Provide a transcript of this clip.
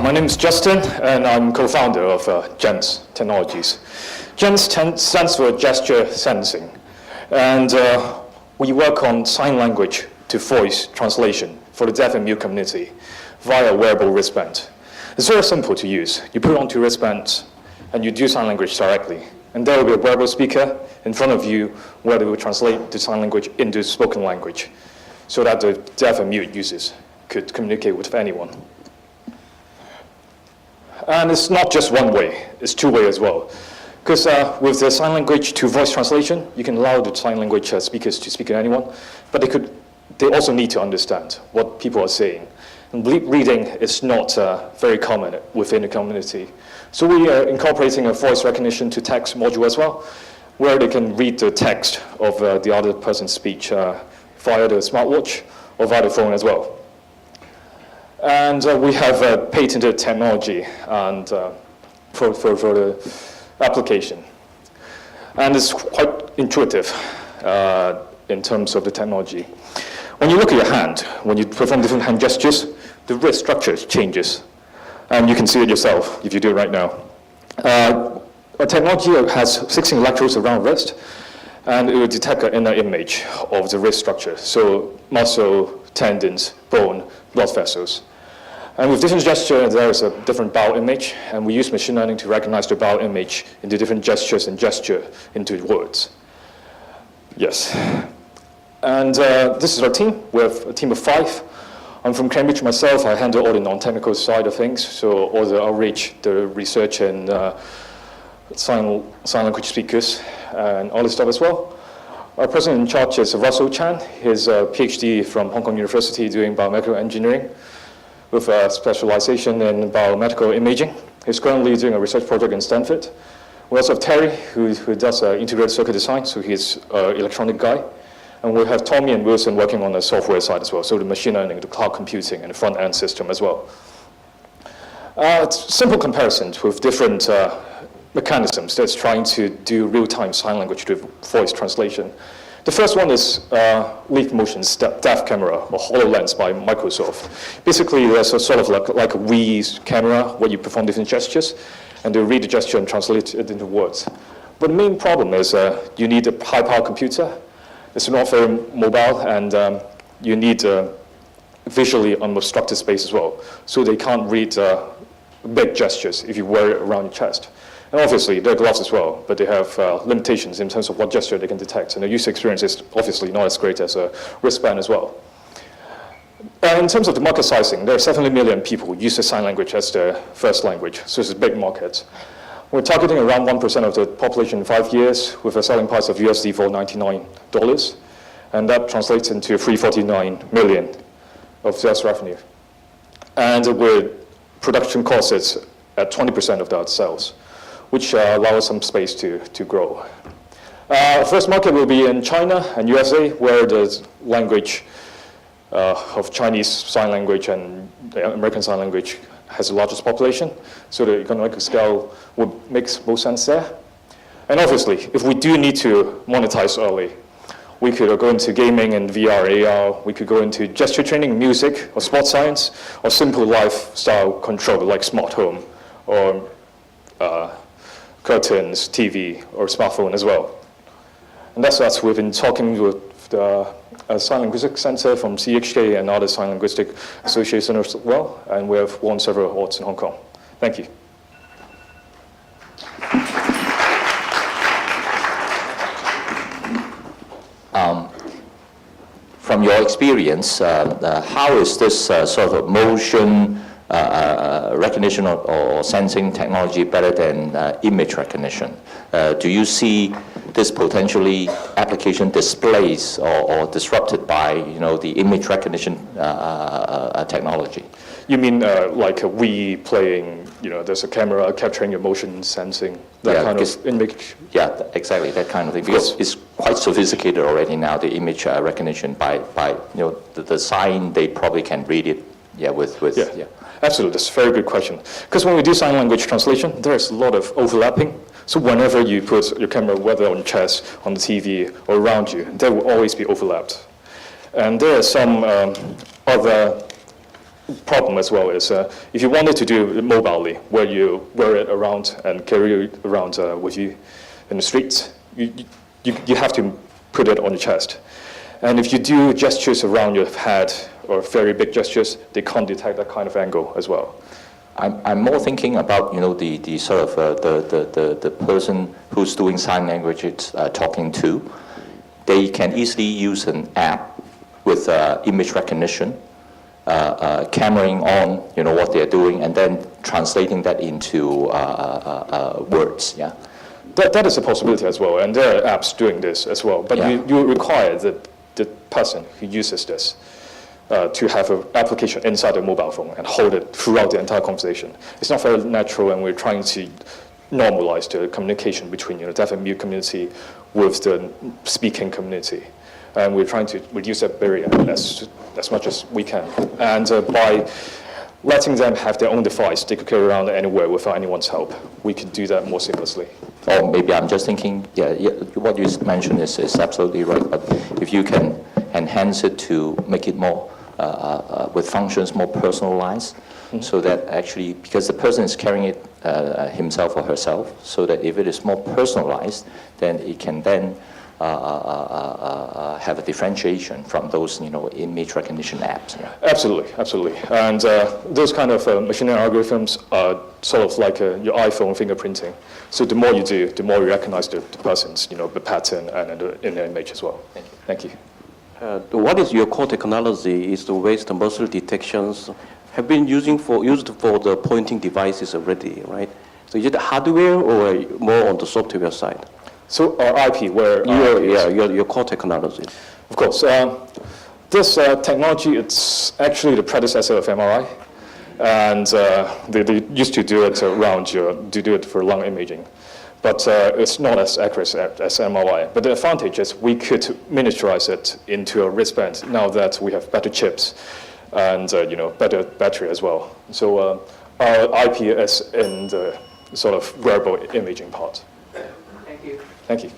My name is Justin, and I'm co-founder of Gense Technologies. Gense stands for gesture sensing, and we work on sign language to voice translation for the deaf and mute community via wearable wristband. It's very simple to use. You put it onto wristbands, and you do sign language directly. And there will be a wearable speaker in front of you where they will translate the sign language into spoken language so that the deaf and mute users could communicate with anyone. And it's not just one way, it's two way as well. Because with the sign language to voice translation, you can allow the sign language speakers to speak to anyone, but they also need to understand what people are saying. And reading is not very common within the community. So we are incorporating a voice recognition to text module as well, where they can read the text of the other person's speech via the smartwatch or via the phone as well. And we have a patented technology and for the application. And it's quite intuitive in terms of the technology. When you look at your hand, when you perform different hand gestures, the wrist structure changes. And you can see it yourself if you do it right now. Our technology has 16 electrodes around the wrist, and it will detect an inner image of the wrist structure. So muscle, tendons, bone, blood vessels. And with different gesture, there is a different bowel image, and we use machine learning to recognize the bowel image into different gestures and gesture into words. Yes. And this is our team. We have a team of 5. I'm from Cambridge myself. I handle all the non-technical side of things, so all the outreach, the research, and sign language speakers, and all this stuff as well. Our person in charge is Russell Chan. He's a PhD from Hong Kong University doing biomedical engineering with a specialization in biomedical imaging. He's currently doing a research project in Stanford. We also have Terry, who does integrated circuit design, so he's an electronic guy. And we have Tommy and Wilson working on the software side as well, so the machine learning, the cloud computing, and the front-end system as well. It's simple comparisons with different mechanisms that's trying to do real-time sign language to voice translation. The first one is Leap Motion's DAF camera, or HoloLens by Microsoft. Basically, there's a sort of like a Wii camera where you perform different gestures, and they read the gesture and translate it into words. But the main problem is you need a high-power computer. It's not very mobile, and you need visually unobstructed space as well. So they can't read big gestures if you wear it around your chest. And obviously, they're gloves as well, but they have limitations in terms of what gesture they can detect. And the user experience is obviously not as great as a wristband as well. In terms of the market sizing, there are 70 million people who use the sign language as their first language, so it's a big market. We're targeting around 1% of the population in 5 years with a selling price of USD $499, and that translates into $349 million of sales revenue. And with production costs at 20% of that sales, which allows us some space to grow. First market will be in China and USA, where the language of Chinese Sign Language and the American Sign Language has the largest population, so the economic scale would make most sense there. And obviously, if we do need to monetize early, we could go into gaming and VR, AR, we could go into gesture training, music, or sports science, or simple lifestyle control like smart home, or curtains, TV, or smartphone as well. And that's us. We've been talking with the Sign Linguistic Center from CHK and other Sign Linguistic Association as well, and we have won several awards in Hong Kong. Thank you. From your experience, how is this sort of motion recognition or sensing technology better than image recognition? Do you see this potentially application displaced or disrupted by the image recognition technology? You mean like a Wii playing, there's a camera capturing your motion, sensing, that kind of image? Yeah, exactly, that kind of thing. Because it's quite sophisticated already now, the image recognition by the sign, they probably can read it, yeah. Absolutely, that's a very good question. Because when we do sign language translation, there's a lot of overlapping. So whenever you put your camera, whether on chest, on the TV, or around you, there will always be overlapped. And there are some other problem as well is if you wanted to do it mobilely, where you wear it around and carry it around with you in the streets, you have to put it on your chest. And if you do gestures around your head or very big gestures, they can't detect that kind of angle as well. I'm more thinking about, you know, the sort of the person who's doing sign language talking to. They can easily use an app with image recognition, cameraing on, you know, what they're doing, and then translating that into words. Yeah. That is a possibility as well, and there are apps doing this as well. But you require the person who uses this to have an application inside a mobile phone and hold it throughout the entire conversation. It's not very natural, and we're trying to normalize the communication between, you know, deaf and mute community with the speaking community. And we're trying to reduce that barrier as much as we can. And by letting them have their own device, they could carry around anywhere without anyone's help. We could do that more seamlessly. Or maybe I'm just thinking, yeah, what you mentioned is absolutely right. But if you can enhance it to make it more, with functions more personalized, so that actually, because the person is carrying it himself or herself, so that if it is more personalized, then it can then have a differentiation from those, you know, image recognition apps. Yeah. Absolutely, absolutely. And those kind of machine learning algorithms are sort of like your iPhone fingerprinting. So the more you do, the more you recognize the person's, you know, the pattern and in the image as well. Thank you. What is your core technology? Is the waist muscle detections have been used for the pointing devices already, right? So is it hardware or more on the software side? So our IP, where your core technology. Of course, this technology, it's actually the predecessor of MRI, and they used to do it do it for lung imaging, but it's not as accurate as MRI. But the advantage is we could miniaturize it into a wristband now that we have better chips and you know, better battery as well. So our IP is in the sort of wearable imaging part. Thank you. Thank you.